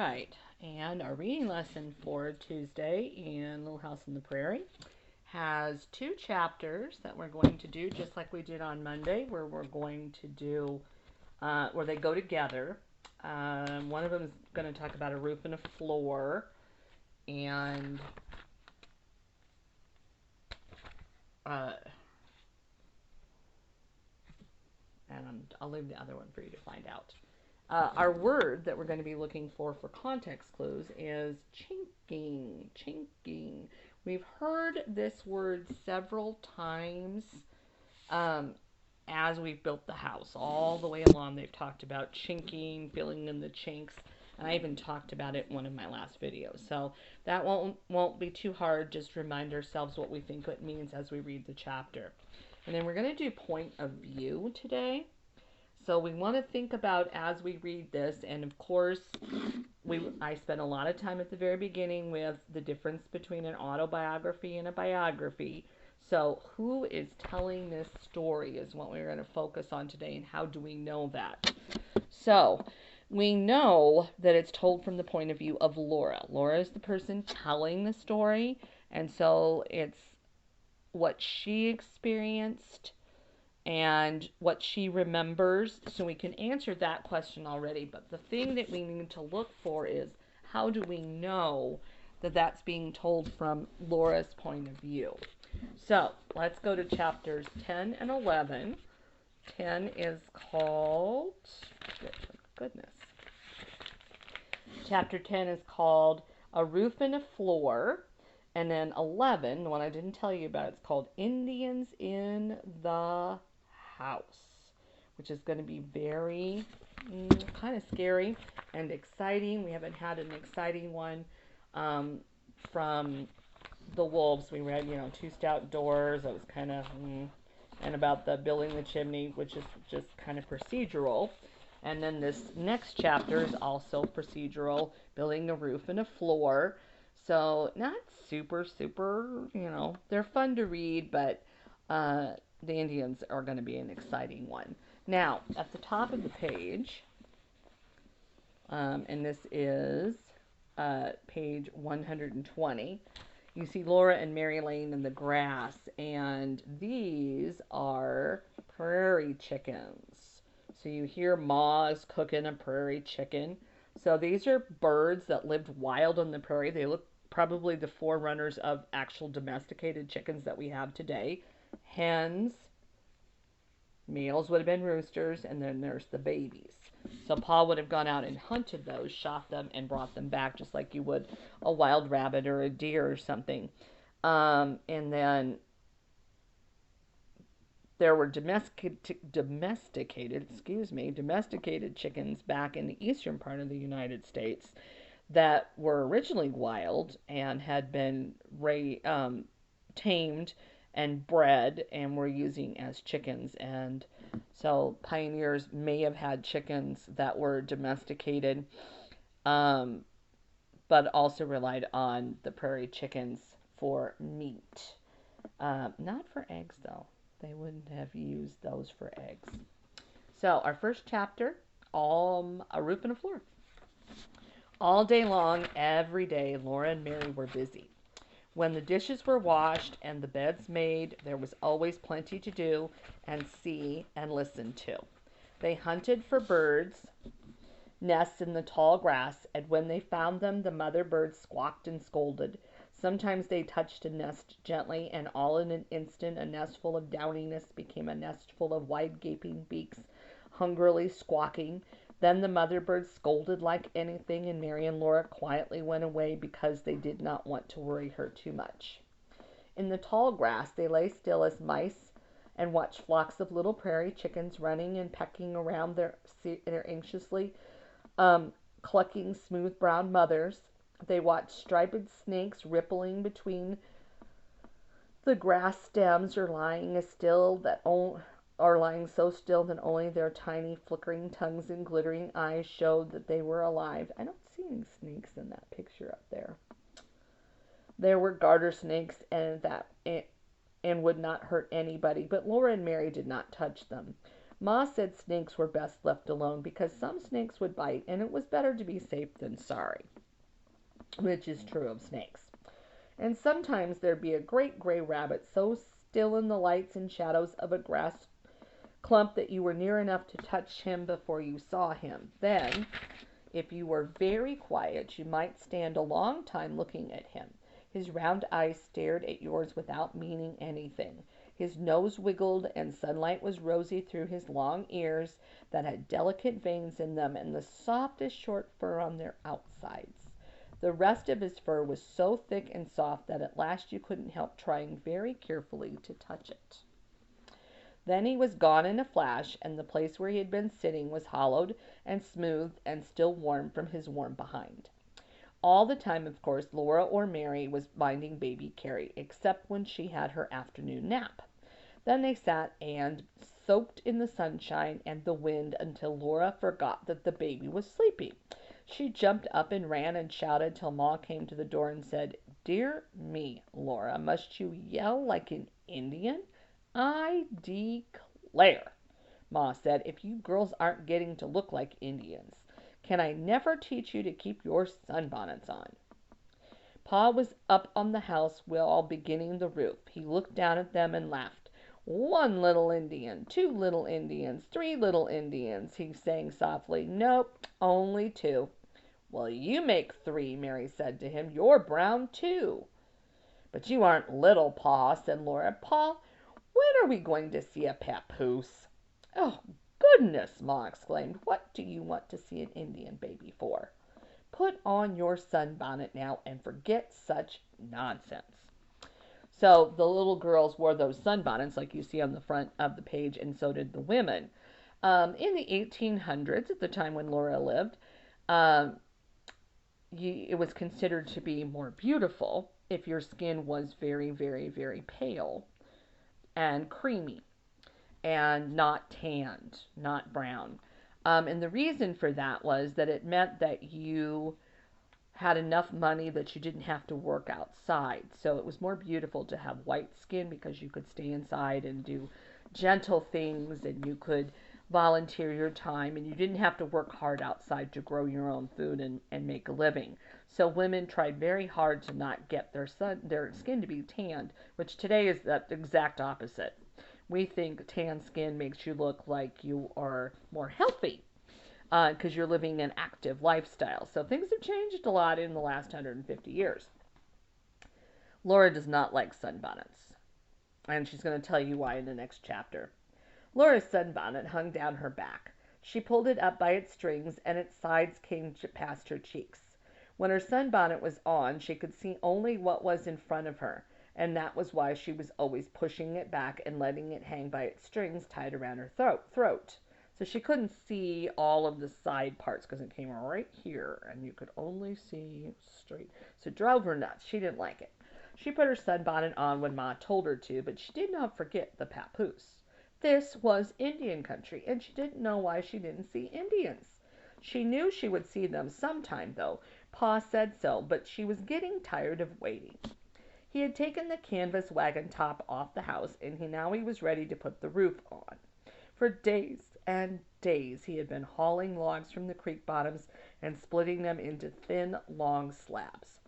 right, and our reading lesson for Tuesday in Little House on the Prairie has two chapters that we're going to do just like we did on Monday, where we're going to do, where they go together. One of them is going to talk about a roof and a floor, and uh, I'll leave the other one for you to find out. Our word that we're going to be looking for context clues is chinking. Chinking. We've heard this word several times as we've built the house. All the way along, they've talked about chinking, filling in the chinks, and I even talked about it in one of my last videos. So that won't be too hard. Just remind ourselves what we think it means as we read the chapter. And then we're going to do point of view today. So we want to think about as we read this, and of course, I spent a lot of time at the very beginning with the difference between an autobiography and a biography. So who is telling this story is what we're going to focus on today, and how do we know that? So we know that it's told from the point of view of Laura. Laura is the person telling the story, and so it's what she experienced and what she remembers, so we can answer that question already. But the thing that we need to look for is, how do we know that that's being told from Laura's point of view? So let's go to chapters 10 and 11. 10 is called, goodness, chapter 10 is called A Roof and a Floor. And then 11, the one I didn't tell you about, it's called Indians in the House, which is going to be very kind of scary and exciting. We haven't had an exciting one from the wolves. We read, Two Stout Doors. That was kind of, and about the building the chimney, which is just kind of procedural. And then this next chapter is also procedural, building a roof and a floor. So not super, they're fun to read, but the Indians are going to be an exciting one. Now, at the top of the page, and this is page 120, you see Laura and Mary laying in the grass, and these are prairie chickens. So you hear Ma's cooking a prairie chicken. So these are birds that lived wild on the prairie. They look probably the forerunners of actual domesticated chickens that we have today. Hens, males would have been roosters, and then there's the babies. So Pa would have gone out and hunted those, shot them, and brought them back just like you would a wild rabbit or a deer or something. And then there were domesticated chickens back in the eastern part of the United States that were originally wild and had been tamed and bred and were using as chickens. And so pioneers may have had chickens that were domesticated, but also relied on the prairie chickens for meat. Not for eggs, though. They wouldn't have used those for eggs. So our first chapter, A Roof and a Floor. All day long, every day, Laura and Mary were busy. When the dishes were washed and the beds made, there was always plenty to do and see and listen to. They hunted for birds' nests in the tall grass, and when they found them, the mother birds squawked and scolded. Sometimes they touched a nest gently, and all in an instant a nest full of downiness became a nest full of wide gaping beaks, hungrily squawking. Then the mother birds scolded like anything, and Mary and Laura quietly went away because they did not want to worry her too much. In the tall grass they lay still as mice and watched flocks of little prairie chickens running and pecking around their anxiously clucking smooth brown mothers. They watched striped snakes rippling between the grass stems or lying so still that only their tiny flickering tongues and glittering eyes showed that they were alive. I don't see any snakes in that picture up there. There were garter snakes and would not hurt anybody, but Laura and Mary did not touch them. Ma said snakes were best left alone because some snakes would bite, and it was better to be safe than sorry, which is true of snakes. And sometimes there'd be a great gray rabbit so still in the lights and shadows of a grass clump that you were near enough to touch him before you saw him. Then, if you were very quiet, you might stand a long time looking at him. His round eyes stared at yours without meaning anything. His nose wiggled, and sunlight was rosy through his long ears that had delicate veins in them and the softest short fur on their outsides. The rest of his fur was so thick and soft that at last you couldn't help trying very carefully to touch it. Then he was gone in a flash, and the place where he had been sitting was hollowed and smooth and still warm from his warm behind. All the time, of course, Laura or Mary was minding baby Carrie, except when she had her afternoon nap. Then they sat and soaked in the sunshine and the wind until Laura forgot that the baby was sleepy. She jumped up and ran and shouted till Ma came to the door and said, "Dear me, Laura, must you yell like an Indian? I declare," Ma said, "if you girls aren't getting to look like Indians. Can I never teach you to keep your sunbonnets on?" Pa was up on the house while beginning the roof. He looked down at them and laughed. "One little Indian, two little Indians, three little Indians," he sang softly. "Nope, only two." "Well, you make three," Mary said to him. "You're brown, too." "But you aren't little, Pa," said Laura. "Pa, when are we going to see a papoose?" "Oh, goodness!" Ma exclaimed. "What do you want to see an Indian baby for? Put on your sunbonnet now and forget such nonsense." So the little girls wore those sunbonnets like you see on the front of the page, and so did the women. In the 1800s, at the time when Laura lived, um, it was considered to be more beautiful if your skin was very, very, very pale and creamy and not tanned, not brown. And the reason for that was that it meant that you had enough money that you didn't have to work outside. So it was more beautiful to have white skin because you could stay inside and do gentle things, and you could volunteer your time, and you didn't have to work hard outside to grow your own food and make a living. So women tried very hard to not get their skin to be tanned, which today is the exact opposite. We think tan skin makes you look like you are more healthy because you're living an active lifestyle. So things have changed a lot in the last 150 years. Laura does not like sunbonnets, and she's going to tell you why in the next chapter. Laura's sunbonnet hung down her back. She pulled it up by its strings, and its sides came past her cheeks. When her sunbonnet was on, she could see only what was in front of her, and that was why she was always pushing it back and letting it hang by its strings tied around her throat. So she couldn't see all of the side parts because it came right here, and you could only see straight. So it drove her nuts. She didn't like it. She put her sunbonnet on when Ma told her to, but she did not forget the papoose. This was Indian country, and she didn't know why she didn't see Indians. She knew she would see them sometime, though. Pa said so, but she was getting tired of waiting. He had taken the canvas wagon top off the house, and now he was ready to put the roof on. For days and days he had been hauling logs from the creek bottoms and splitting them into thin, long slabs.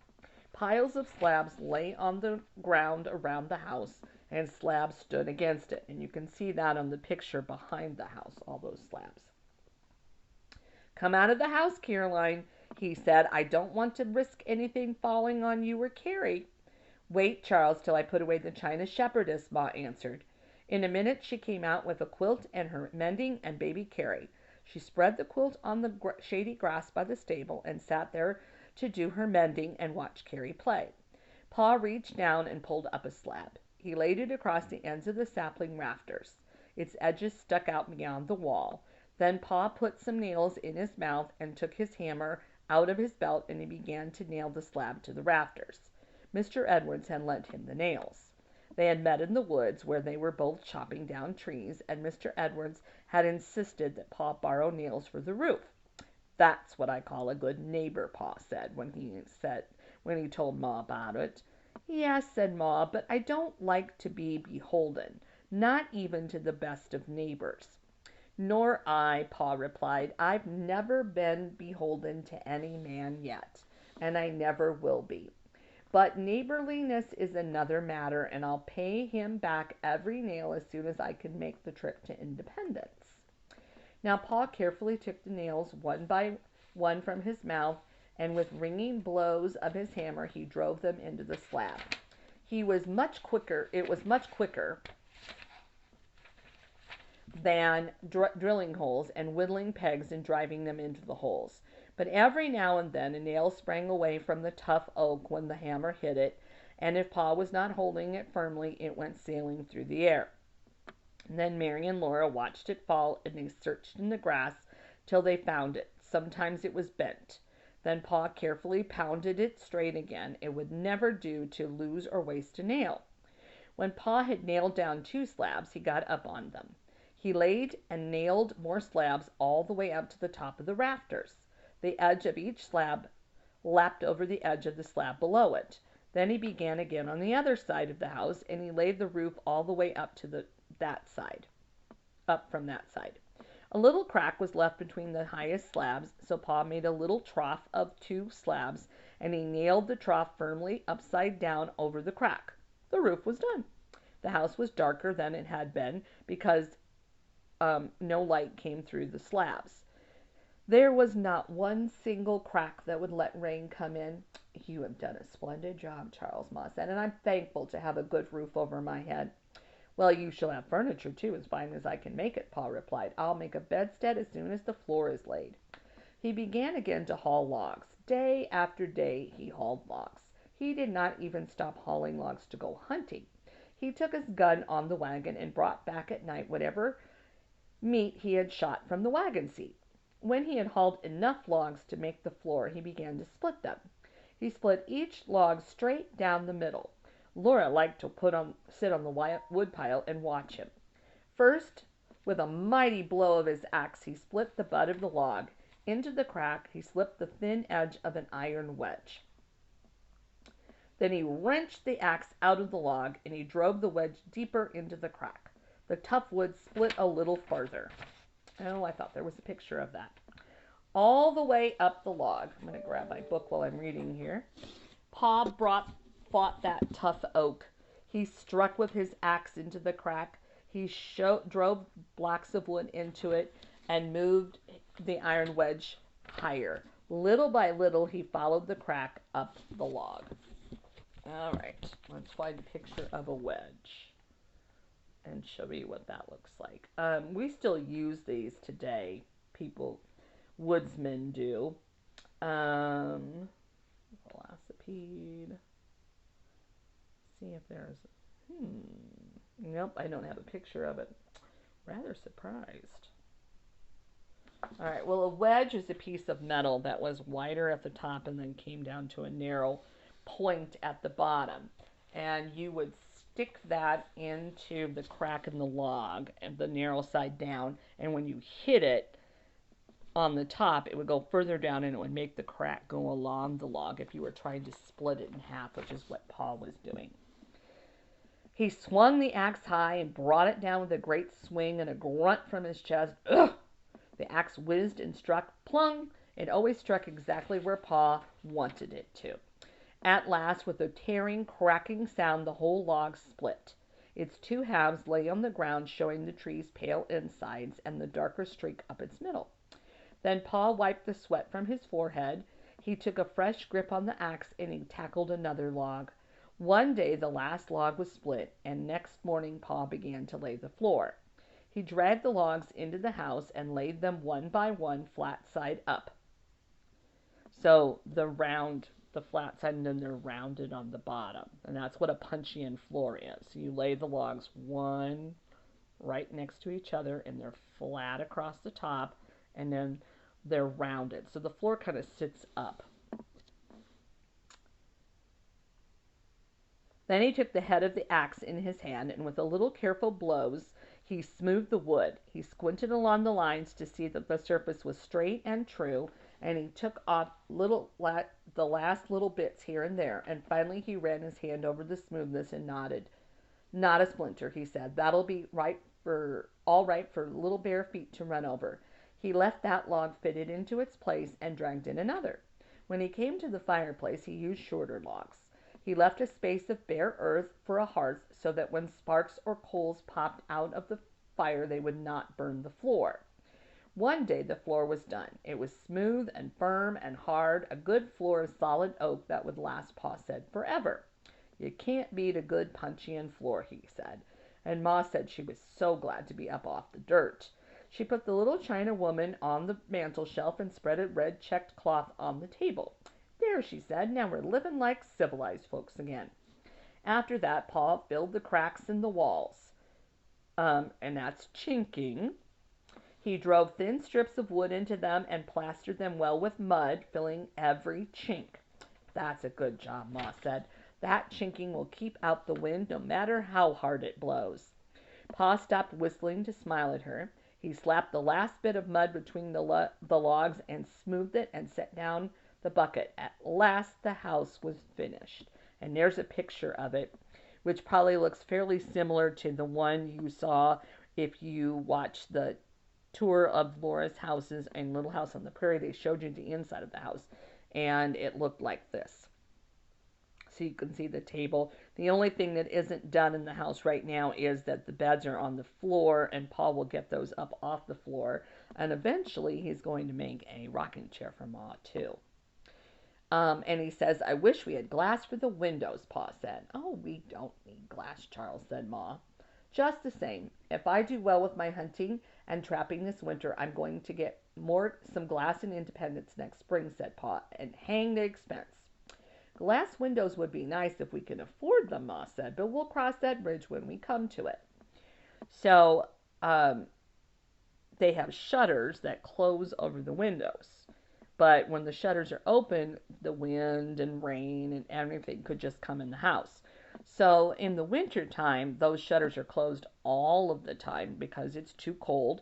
Piles of slabs lay on the ground around the house, and slabs stood against it. And you can see that on the picture behind the house, all those slabs. "Come out of the house, Caroline," he said. "I don't want to risk anything falling on you or Carrie." "Wait, Charles, till I put away the china shepherdess," Ma answered. In a minute she came out with a quilt and her mending and baby Carrie. She spread the quilt on the shady grass by the stable and sat there to do her mending and watch Carrie play. Pa reached down and pulled up a slab. He laid it across the ends of the sapling rafters. Its edges stuck out beyond the wall. Then Pa put some nails in his mouth and took his hammer out of his belt, and he began to nail the slab to the rafters. Mr. Edwards had lent him the nails. They had met in the woods, where they were both chopping down trees, and Mr. Edwards had insisted that Pa borrow nails for the roof. "That's what I call a good neighbor," Pa said when he told Ma about it. "Yes," said Ma, "but I don't like to be beholden, not even to the best of neighbors." Nor I, Pa replied. I've never been beholden to any man yet, and I never will be. But neighborliness is another matter, and I'll pay him back every nail as soon as I can make the trip to Independence. Now Pa carefully took the nails one by one from his mouth, and with ringing blows of his hammer he drove them into the slab. It was much quicker than drilling holes and whittling pegs and driving them into the holes. But every now and then a nail sprang away from the tough oak when the hammer hit it, and if Pa was not holding it firmly, it went sailing through the air. And then Mary and Laura watched it fall, and they searched in the grass till they found it. Sometimes it was bent. Then Pa carefully pounded it straight again. It would never do to lose or waste a nail. When Pa had nailed down 2 slabs, he got up on them. He laid and nailed more slabs all the way up to the top of the rafters. The edge of each slab lapped over the edge of the slab below it. Then he began again on the other side of the house, and he laid the roof all the way up to that side, up from that side. A little crack was left between the highest slabs, so Pa made a little trough of 2 slabs, and he nailed the trough firmly upside down over the crack. The roof was done. The house was darker than it had been because no light came through the slabs. There was not one single crack that would let rain come in. You have done a splendid job, Charles Ma said, and I'm thankful to have a good roof over my head. Well, you shall have furniture, too, as fine as I can make it, Pa replied. I'll make a bedstead as soon as the floor is laid. He began again to haul logs. Day after day he hauled logs. He did not even stop hauling logs to go hunting. He took his gun on the wagon and brought back at night whatever meat he had shot from the wagon seat. When he had hauled enough logs to make the floor, he began to split them. He split each log straight down the middle. Laura liked to sit on the wood pile and watch him. First, with a mighty blow of his axe, he split the butt of the log. Into the crack he slipped the thin edge of an iron wedge. Then he wrenched the axe out of the log, and he drove the wedge deeper into the crack. The tough wood split a little farther. Oh, I thought there was a picture of that. All the way up the log. I'm going to grab my book while I'm reading here. Pa fought that tough oak. He struck with his axe into the crack. He drove blocks of wood into it and moved the iron wedge higher. Little by little, he followed the crack up the log. All right, let's find a picture of a wedge and show you what that looks like. We still use these today. Woodsmen do. Velocipede. See if there's. Nope, I don't have a picture of it. Rather surprised. All right, well, a wedge is a piece of metal that was wider at the top and then came down to a narrow point at the bottom. And you would stick that into the crack in the log and the narrow side down, and when you hit it on the top, it would go further down and it would make the crack go along the log if you were trying to split it in half, which is what Paul was doing. He swung the axe high and brought it down with a great swing and a grunt from his chest. Ugh! The axe whizzed and struck plung. It always struck exactly where Pa wanted it to. At last, with a tearing, cracking sound, the whole log split. Its 2 halves lay on the ground, showing the tree's pale insides and the darker streak up its middle. Then Pa wiped the sweat from his forehead. He took a fresh grip on the axe, and he tackled another log. One day the last log was split, and next morning Pa began to lay the floor. He dragged the logs into the house and laid them one by one flat side up. So the flat side, and then they're rounded on the bottom. And that's what a puncheon floor is. So you lay the logs one right next to each other, and they're flat across the top, and then they're rounded. So the floor kind of sits up. Then he took the head of the axe in his hand, and with a little careful blows, he smoothed the wood. He squinted along the lines to see that the surface was straight and true, and he took off the last little bits here and there, and finally he ran his hand over the smoothness and nodded. Not a splinter, he said. That'll be right for all right for little bare feet to run over. He left that log fitted into its place and dragged in another. When he came to the fireplace, he used shorter logs. He left a space of bare earth for a hearth so that when sparks or coals popped out of the fire they would not burn the floor. One day the floor was done. It was smooth and firm and hard, a good floor of solid oak that would last, Pa said, forever. You can't beat a good puncheon floor, he said. And Ma said she was so glad to be up off the dirt. She put the little China woman on the mantel shelf and spread a red checked cloth on the table. There, she said, now we're living like civilized folks again. After that, Pa filled the cracks in the walls, and that's chinking. He drove thin strips of wood into them and plastered them well with mud, filling every chink. That's a good job, Ma said. That chinking will keep out the wind no matter how hard it blows. Pa stopped whistling to smile at her. He slapped the last bit of mud between the logs and smoothed it and set down the bucket. At last the house was finished. And there's a picture of it, which probably looks fairly similar to the one you saw if you watched the tour of Laura's houses and Little House on the Prairie. They showed you the inside of the house, and it looked like this. So you can see the table. The only thing that isn't done in the house right now is that the beds are on the floor, and Paul will get those up off the floor. And eventually he's going to make a rocking chair for Ma, too. And he says, I wish we had glass for the windows, Pa said. Oh, we don't need glass, Charles said, Ma. Just the same, if I do well with my hunting and trapping this winter, I'm going to get some glass in Independence next spring, said Pa, and hang the expense. Glass windows would be nice if we can afford them, Ma said, but we'll cross that bridge when we come to it. So they have shutters that close over the windows. But when the shutters are open, the wind and rain and everything could just come in the house. So in the winter time, those shutters are closed all of the time because it's too cold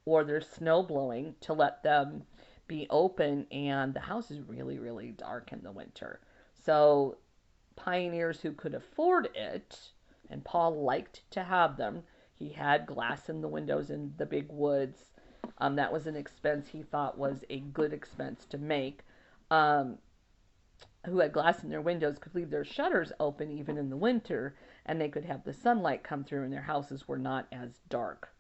or there's snow blowing to let them be open, and the house is really, really dark in the winter. So pioneers who could afford it, and Paul liked to have them, he had glass in the windows in the big woods. That was an expense he thought was a good expense to make. Who had glass in their windows could leave their shutters open even in the winter, and they could have the sunlight come through, and their houses were not as dark.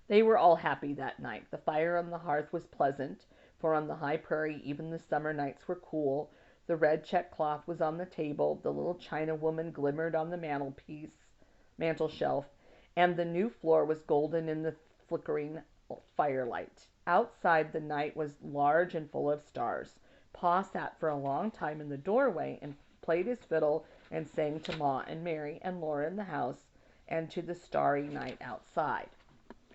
They were all happy that night. The fire on the hearth was pleasant, for on the high prairie even the summer nights were cool. The red check cloth was on the table, the little China woman glimmered on the mantel shelf, and the new floor was golden in the flickering firelight. Outside the night was large and full of stars. Pa sat for a long time in the doorway and played his fiddle and sang to Ma and Mary and Laura in the house and to the starry night outside.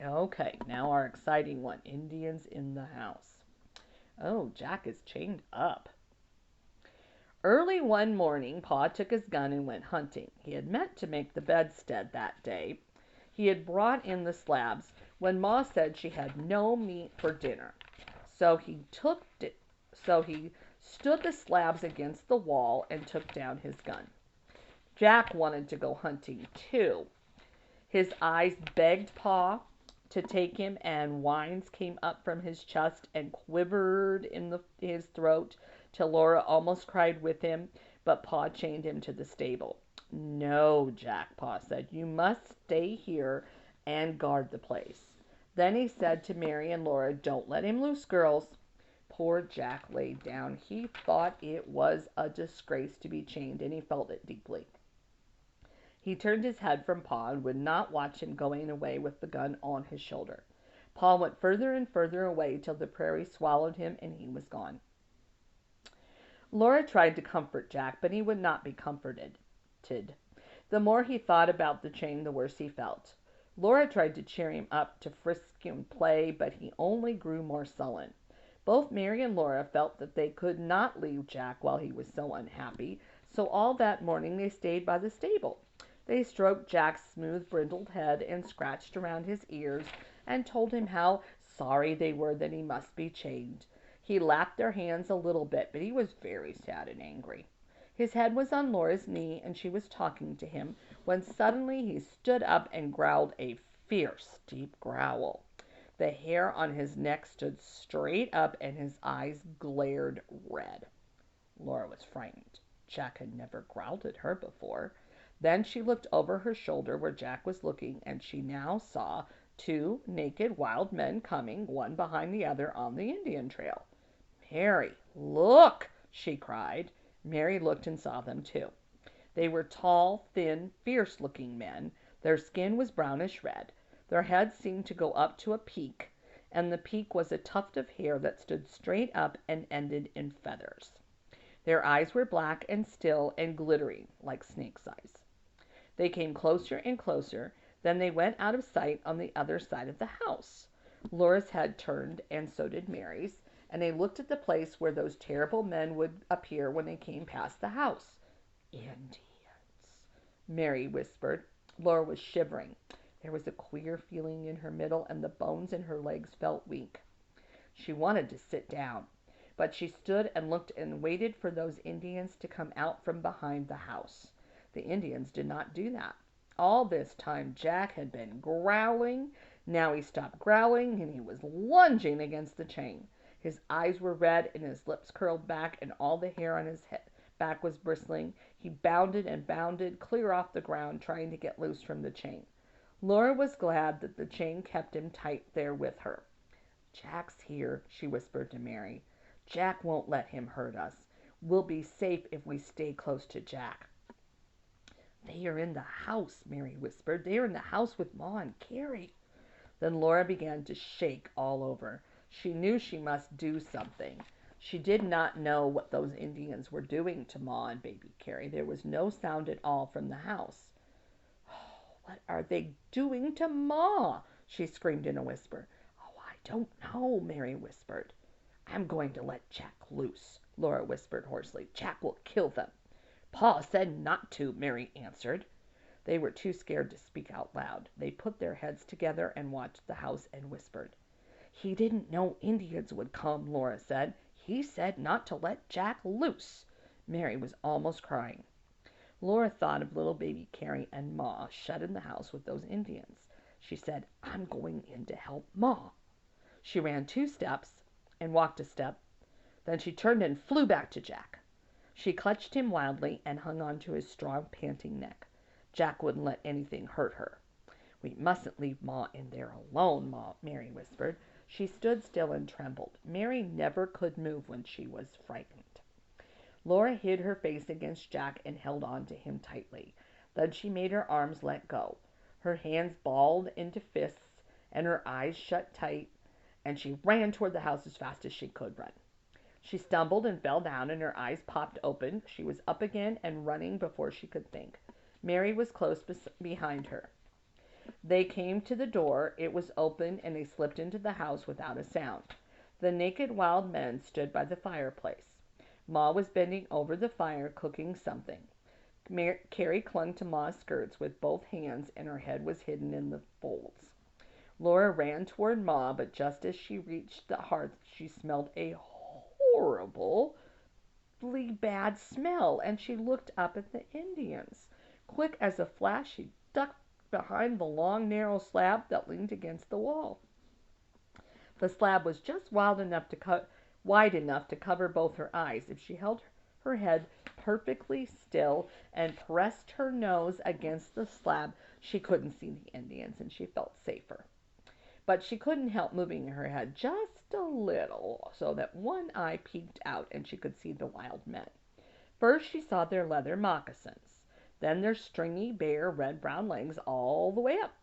Okay, now our exciting one, Indians in the house. Oh, Jack is chained up. Early one morning, Pa took his gun and went hunting. He had meant to make the bedstead that day. He had brought in the slabs when Ma said she had no meat for dinner. So he stood the slabs against the wall and took down his gun. Jack wanted to go hunting too. His eyes begged Pa to take him, and whines came up from his chest and quivered in his throat till Laura almost cried with him, but Pa chained him to the stable. No, Jack, Pa said, you must stay here and guard the place. Then he said to Mary and Laura, don't let him loose, girls. Poor Jack laid down. He thought it was a disgrace to be chained, and he felt it deeply. He turned his head from Pa and would not watch him going away with the gun on his shoulder. Pa went further and further away till the prairie swallowed him and he was gone. Laura tried to comfort Jack, but he would not be comforted. The more he thought about the chain, the worse he felt. Laura tried to cheer him up, to frisk and play, but he only grew more sullen. Both Mary and Laura felt that they could not leave Jack while he was so unhappy, so all that morning they stayed by the stable. They stroked Jack's smooth, brindled head and scratched around his ears and told him how sorry they were that he must be chained. He lapped their hands a little bit, but he was very sad and angry. His head was on Laura's knee, and she was talking to him, when suddenly he stood up and growled a fierce, deep growl. The hair on his neck stood straight up and his eyes glared red. Laura was frightened. Jack had never growled at her before. Then she looked over her shoulder where Jack was looking, and she now saw two naked wild men coming, one behind the other, on the Indian trail. "Mary, look!" she cried. Mary looked and saw them too. They were tall, thin, fierce-looking men. Their skin was brownish red. Their heads seemed to go up to a peak, and the peak was a tuft of hair that stood straight up and ended in feathers. Their eyes were black and still and glittering like snakes' eyes. They came closer and closer. Then they went out of sight on the other side of the house. Laura's head turned, and so did Mary's, and they looked at the place where those terrible men would appear when they came past the house. "Indians," Mary whispered. Laura was shivering. There was a queer feeling in her middle, and the bones in her legs felt weak. She wanted to sit down, but she stood and looked and waited for those Indians to come out from behind the house. The Indians did not do that. All this time Jack had been growling. Now he stopped growling and he was lunging against the chain. His eyes were red and his lips curled back and all the hair on his back was bristling. He bounded and bounded clear off the ground, trying to get loose from the chain. Laura was glad that the chain kept him tight there with her. "Jack's here," she whispered to Mary. "Jack won't let him hurt us. We'll be safe if we stay close to Jack." "They are in the house," Mary whispered. "They are in the house with Ma and Carrie." Then Laura began to shake all over. She knew she must do something. She did not know what those Indians were doing to Ma and baby Carrie. There was no sound at all from the house. "Oh, what are they doing to Ma?" she screamed in a whisper. "Oh, I don't know," Mary whispered. "I'm going to let Jack loose," Laura whispered hoarsely. "Jack will kill them." "Pa said not to," Mary answered. They were too scared to speak out loud. They put their heads together and watched the house and whispered. "He didn't know Indians would come," Laura said. "He said not to let Jack loose." Mary was almost crying. Laura thought of little baby Carrie and Ma shut in the house with those Indians. She said, "I'm going in to help Ma." She ran 2 steps and walked a step. Then she turned and flew back to Jack. She clutched him wildly and hung on to his strong, panting neck. Jack wouldn't let anything hurt her. "We mustn't leave Ma in there alone," Mary whispered. She stood still and trembled. Mary never could move when she was frightened. Laura hid her face against Jack and held on to him tightly. Then she made her arms let go. Her hands balled into fists and her eyes shut tight, and she ran toward the house as fast as she could run. She stumbled and fell down, and her eyes popped open. She was up again and running before she could think. Mary was close behind her. They came to the door. It was open, and they slipped into the house without a sound. The naked wild men stood by the fireplace. Ma was bending over the fire, cooking something. Carrie clung to Ma's skirts with both hands, and her head was hidden in the folds. Laura ran toward Ma, but just as she reached the hearth, she smelled a horribly bad smell, and she looked up at the Indians. Quick as a flash, she ducked behind the long, narrow slab that leaned against the wall. The slab was just wide enough to cover both her eyes. If she held her head perfectly still and pressed her nose against the slab, she couldn't see the Indians, and she felt safer. But she couldn't help moving her head just a little so that one eye peeked out and she could see the wild men. First she saw their leather moccasins, then their stringy, bare, red-brown legs all the way up.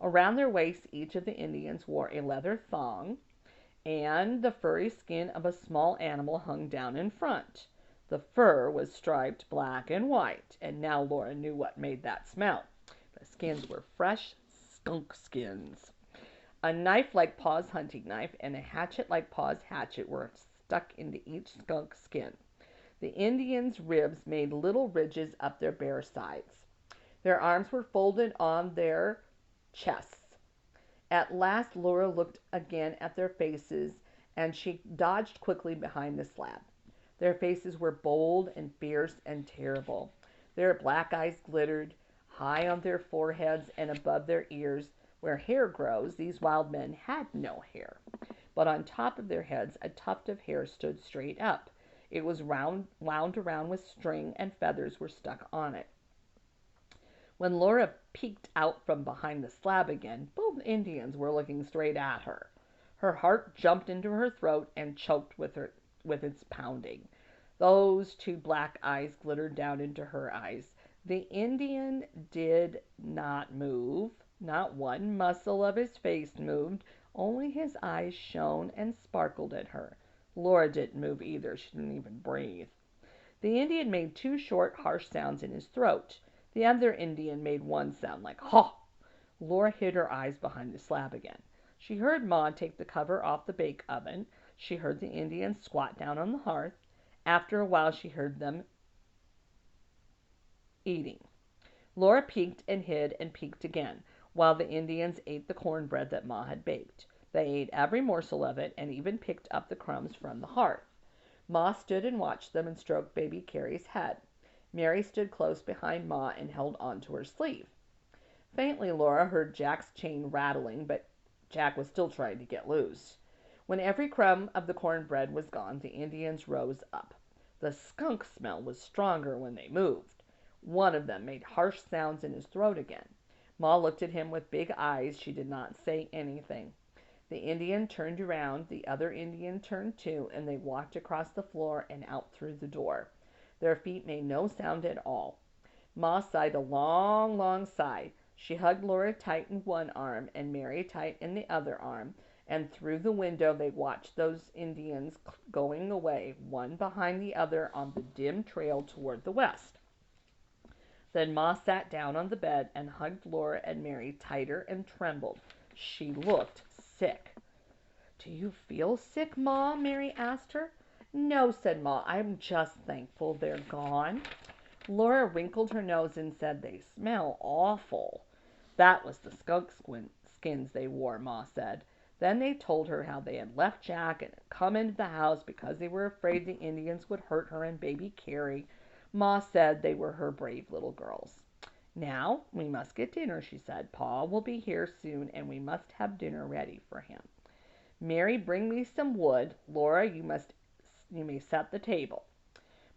Around their waists each of the Indians wore a leather thong, and the furry skin of a small animal hung down in front. The fur was striped black and white, and now Laura knew what made that smell. The skins were fresh skunk skins. A knife like Pa's hunting knife and a hatchet like Pa's hatchet were stuck into each skunk skin. The Indians' ribs made little ridges up their bare sides. Their arms were folded on their chests. At last Laura looked again at their faces, and she dodged quickly behind the slab. Their faces were bold and fierce and terrible. Their black eyes glittered. High on their foreheads and above their ears Where hair grows, these wild men had no hair, but on top of their heads a tuft of hair stood straight up. It was wound around with string, and feathers were stuck on it. When Laura peeked out from behind the slab again, both Indians were looking straight at her. Her heart jumped into her throat and choked with its pounding. Those two black eyes glittered down into her eyes. The Indian did not move. Not one muscle of his face moved. Only his eyes shone and sparkled at her. Laura didn't move either. She didn't even breathe. The Indian made two short, harsh sounds in his throat. The other Indian made one sound like "haw." Laura hid her eyes behind the slab again. She heard Ma take the cover off the bake oven. She heard the Indians squat down on the hearth. After a while she heard them eating. Laura peeked and hid and peeked again, while the Indians ate the cornbread that Ma had baked. They ate every morsel of it, and even picked up the crumbs from the hearth. Ma stood and watched them and stroked baby Carrie's head. Mary stood close behind Ma and held on to her sleeve. Faintly Laura heard Jack's chain rattling, but Jack was still trying to get loose. When every crumb of the cornbread was gone, the Indians rose up. The skunk smell was stronger when they moved. One of them made harsh sounds in his throat again. Ma looked at him with big eyes. She did not say anything. The Indian turned around, the other Indian turned too, and they walked across the floor and out through the door. Their feet made no sound at all. Ma sighed a long, long sigh. She hugged Laura tight in one arm and Mary tight in the other arm, and through the window they watched those Indians going away, one behind the other on the dim trail toward the west. Then Ma sat down on the bed and hugged Laura and Mary tighter and trembled. She looked sick. "Do you feel sick, Ma?" Mary asked her. "No," said Ma. "I'm just thankful they're gone." Laura wrinkled her nose and said, "They smell awful." "That was the skunk skins they wore," Ma said. Then they told her how they had left Jack and had come into the house because they were afraid the Indians would hurt her and baby Carrie. Ma said they were her brave little girls. "Now we must get dinner," she said. "Pa will be here soon, and we must have dinner ready for him. Mary, bring me some wood. Laura, you may set the table."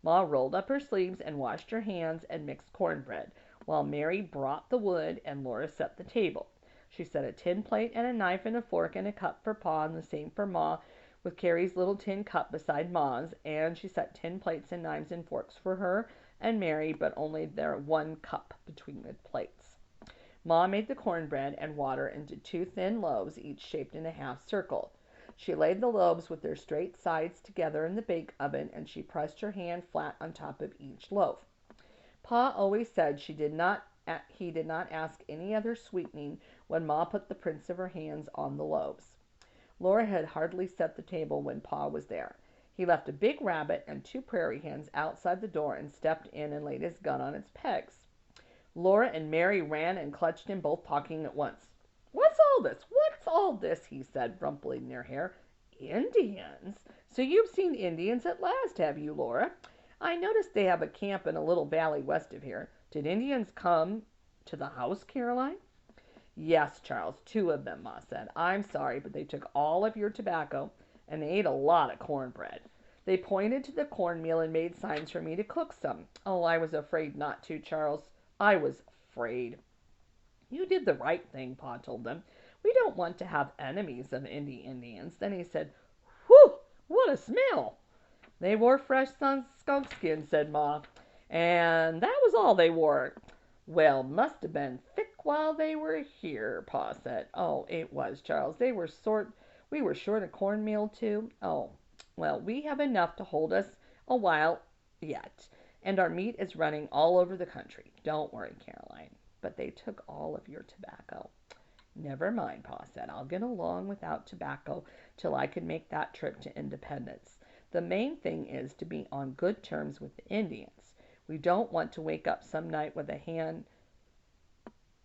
Ma rolled up her sleeves and washed her hands and mixed cornbread, while Mary brought the wood and Laura set the table. She set a tin plate and a knife and a fork and a cup for Pa and the same for Ma, with Carrie's little tin cup beside Ma's, and she set tin plates and knives and forks for her and Mary, but only their one cup between the plates. Ma made the cornbread and water into two thin loaves, each shaped in a half circle. She laid the loaves with their straight sides together in the bake oven, and she pressed her hand flat on top of each loaf. Pa always said he did not ask any other sweetening when Ma put the prints of her hands on the loaves. Laura had hardly set the table when Pa was there. He left a big rabbit and two prairie hens outside the door and stepped in and laid his gun on its pegs. Laura and Mary ran and clutched him, both talking at once. "What's all this? What's all this?" he said, rumpling their hair. "Indians? So you've seen Indians at last, have you, Laura? I noticed they have a camp in a little valley west of here. Did Indians come to the house, Caroline?" "Yes, Charles, two of them," Ma said. "I'm sorry, but they took all of your tobacco, and they ate a lot of cornbread. They pointed to the cornmeal and made signs for me to cook some. Oh, I was afraid not to, Charles. I was afraid." "You did the right thing," Pa told them. "We don't want to have enemies of Indians." Then he said, "Whew, what a smell!" "They wore fresh skunk skins," said Ma, "and that was all they wore." "Well, must have been thick while they were here," Pa said. "Oh, it was, Charles. We were short of cornmeal, too. Oh, well, we have enough to hold us a while yet, and our meat is running all over the country. Don't worry, Caroline. But they took all of your tobacco." "Never mind," Pa said. "I'll get along without tobacco till I can make that trip to Independence. The main thing is to be on good terms with the Indians. We don't want to wake up some night with a hand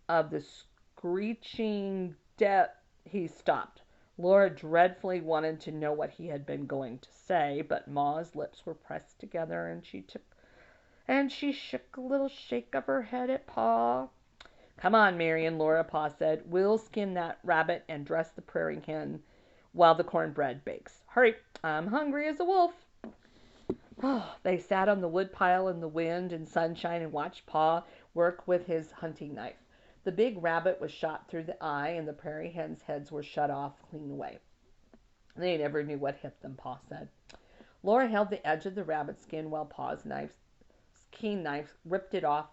of the screeching death." He stopped. Laura dreadfully wanted to know what he had been going to say, but Ma's lips were pressed together, and she shook a little shake of her head at Pa. Come on, Mary and Laura, Pa said. We'll skin that rabbit and dress the prairie hen while the cornbread bakes. Hurry, I'm hungry as a wolf. They sat on the woodpile in the wind and sunshine and watched Pa work with his hunting knife. The big rabbit was shot through the eye, and the prairie hens' heads were shut off clean away. They never knew what hit them, Pa said. Laura held the edge of the rabbit skin while Pa's keen knife ripped it off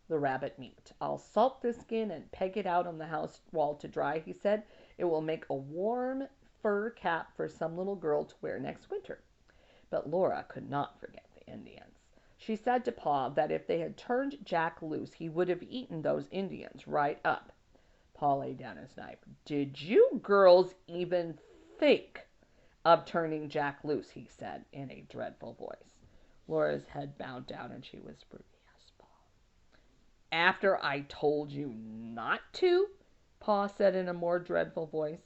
the rabbit meat. I'll salt this skin and peg it out on the house wall to dry, he said. It will make a warm fur cap for some little girl to wear next winter. But Laura could not forget the Indians. She said to Pa that if they had turned Jack loose, he would have eaten those Indians right up. Pa laid down his knife. Did you girls even think of turning Jack loose, he said in a dreadful voice. Laura's head bowed down and she whispered, Yes, Pa. After I told you not to? Pa said in a more dreadful voice.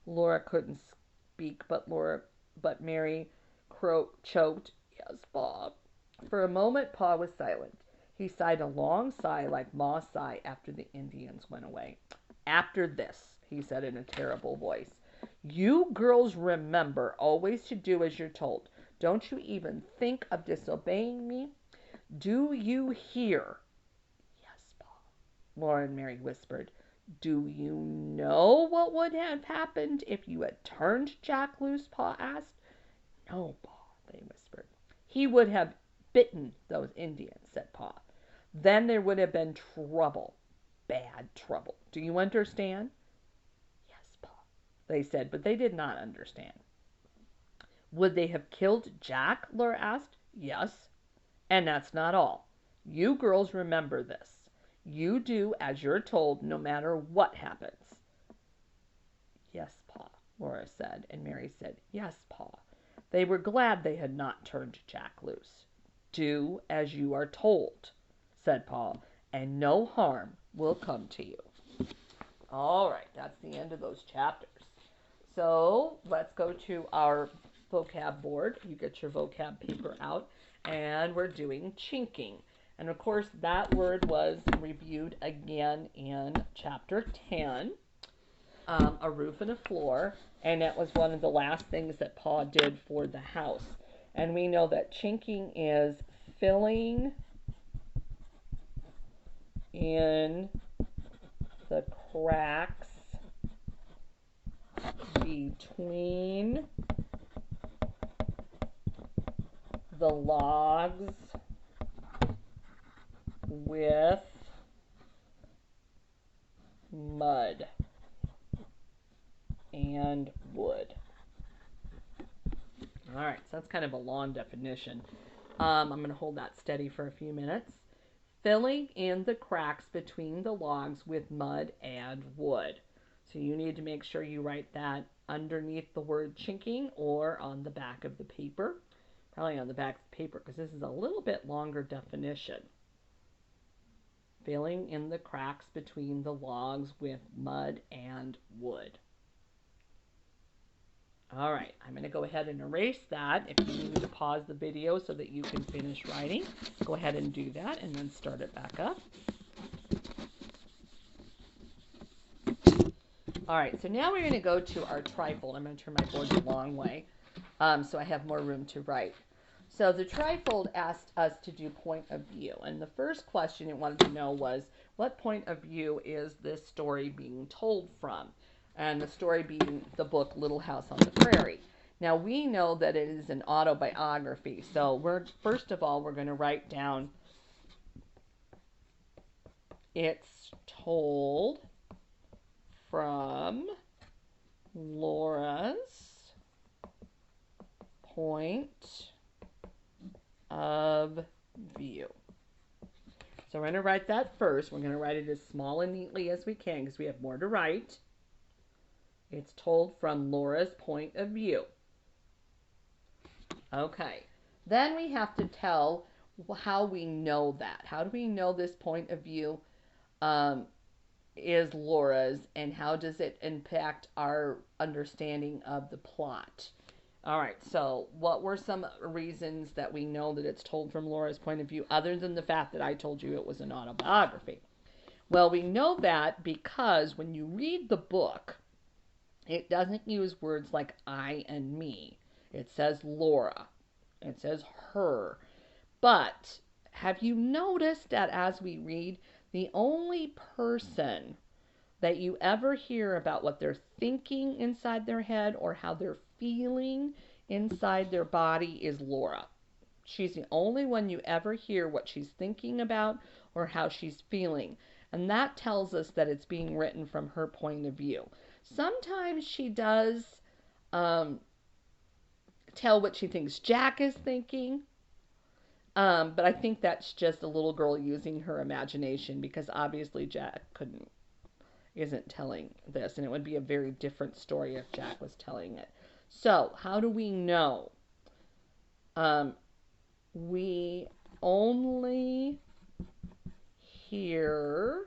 Laura couldn't speak, but Mary choked, Yes, Pa. For a moment, Pa was silent. He sighed a long sigh like Ma's sigh after the Indians went away. After this, he said in a terrible voice, you girls remember always to do as you're told. Don't you even think of disobeying me? Do you hear? Yes, Pa, Laura and Mary whispered. Do you know what would have happened if you had turned Jack loose? Pa asked. No, Pa, they whispered. He would have bitten those Indians, said Pa. Then there would have been trouble. Bad trouble. Do you understand? Yes, Pa, they said, but they did not understand. Would they have killed Jack? Laura asked. Yes. And that's not all. You girls remember this. You do as you're told no matter what happens. Yes, Pa, Laura said, and Mary said, Yes, Pa. They were glad they had not turned Jack loose. Do as you are told, said Pa, and no harm will come to you. All right, that's the end of those chapters. So let's go to our vocab board. You get your vocab paper out, and we're doing chinking. And of course, that word was reviewed again in chapter 10, a roof and a floor, and that was one of the last things that Pa did for the house. And we know that chinking is filling in the cracks between the logs with mud and wood. All right, so that's kind of a long definition. I'm going to hold that steady for a few minutes. Filling in the cracks between the logs with mud and wood. So you need to make sure you write that underneath the word chinking or on the back of the paper. Probably on the back of the paper because this is a little bit longer definition. Filling in the cracks between the logs with mud and wood. All right, I'm going to go ahead and erase that. If you need to pause the video so that you can finish writing, go ahead and do that and then start it back up. All right, so now we're going to go to our trifold. I'm going to turn my board the long way so I have more room to write. So the trifold asked us to do point of view. And the first question it wanted to know was, what point of view is this story being told from? And the story being the book Little House on the Prairie. Now we know that it is an autobiography. So first of all, we're going to write down it's told from Laura's point of view. So we're going to write that first. We're going to write it as small and neatly as we can because we have more to write. It's told from Laura's point of view. Okay. Then we have to tell how we know that. How do we know this point of view is Laura's, and how does it impact our understanding of the plot? All right, so what were some reasons that we know that it's told from Laura's point of view, other than the fact that I told you it was an autobiography? Well, we know that because when you read the book, it doesn't use words like I and me. It says Laura. It says her. But have you noticed that as we read, the only person that you ever hear about what they're thinking inside their head or how they're feeling inside their body is Laura. She's the only one you ever hear what she's thinking about or how she's feeling. And that tells us that it's being written from her point of view. Sometimes she does um, tell what she thinks Jack is thinking, but I think that's just a little girl using her imagination because obviously Jack isn't telling this, and it would be a very different story if Jack was telling it. So, how do we know? We only hear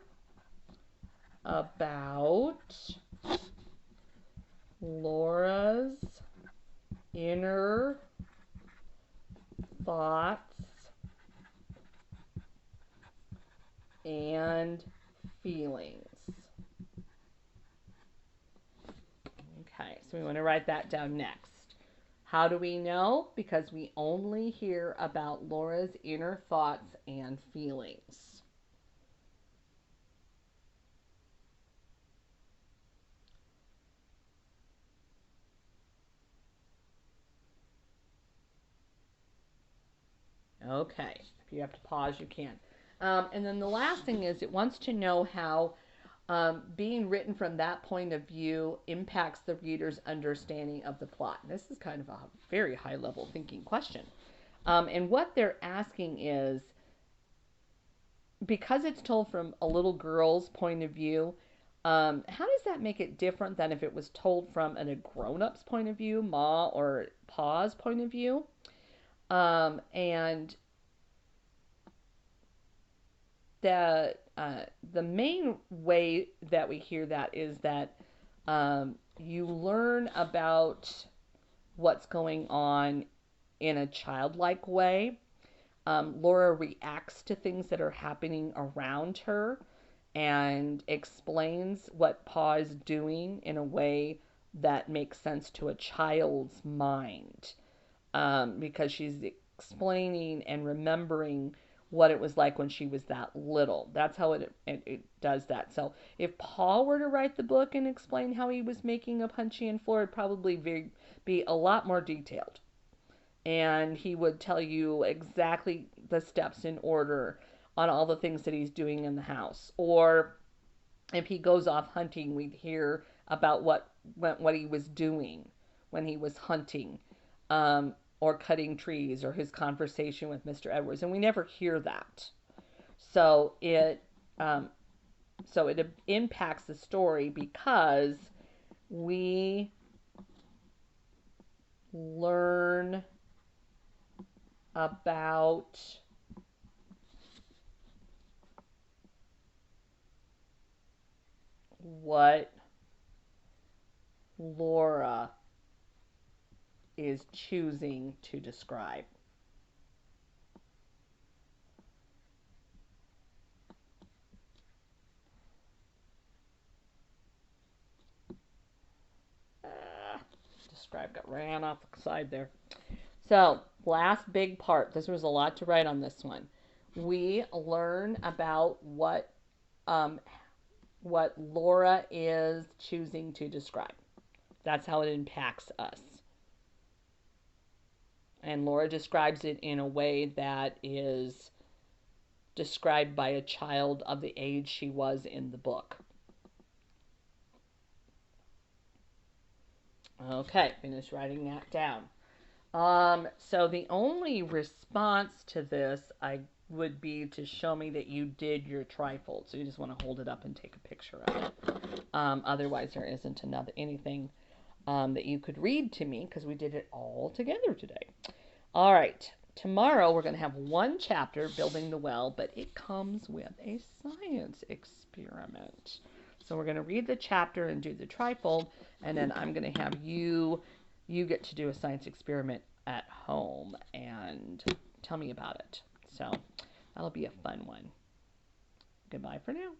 about Laura's inner thoughts and feelings. Okay, so we want to write that down next. How do we know? Because we only hear about Laura's inner thoughts and feelings. Okay, if you have to pause, you can. And then the last thing is it wants to know how being written from that point of view impacts the reader's understanding of the plot. And this is kind of a very high level thinking question. And what they're asking is, because it's told from a little girl's point of view, how does that make it different than if it was told from a grown-up's point of view, Ma or Pa's point of view? And the main way that we hear that is that you learn about what's going on in a childlike way. Laura reacts to things that are happening around her and explains what Pa is doing in a way that makes sense to a child's mind, because she's explaining and remembering what it was like when she was that little. That's how it does that. So if Paul were to write the book and explain how he was making a puncheon floor, it'd probably be a lot more detailed. And he would tell you exactly the steps in order on all the things that he's doing in the house. Or if he goes off hunting, we'd hear about what he was doing when he was hunting, or cutting trees, or his conversation with Mr. Edwards, and we never hear that. So um, it impacts the story because we learn about what Laura is choosing to describe. Describe got ran off the side there. So, last big part. This was a lot to write on this one. We learn about what Laura is choosing to describe. That's how it impacts us. And Laura describes it in a way that is described by a child of the age she was in the book. Okay, finish writing that down. So the only response to this would be to show me that you did your trifold. So you just want to hold it up and take a picture of it. Otherwise, there isn't anything that you could read to me because we did it all together today. All right. Tomorrow we're going to have one chapter, Building the Well, but it comes with a science experiment. So we're going to read the chapter and do the trifold, and then I'm going to have you get to do a science experiment at home and tell me about it. So that'll be a fun one. Goodbye for now.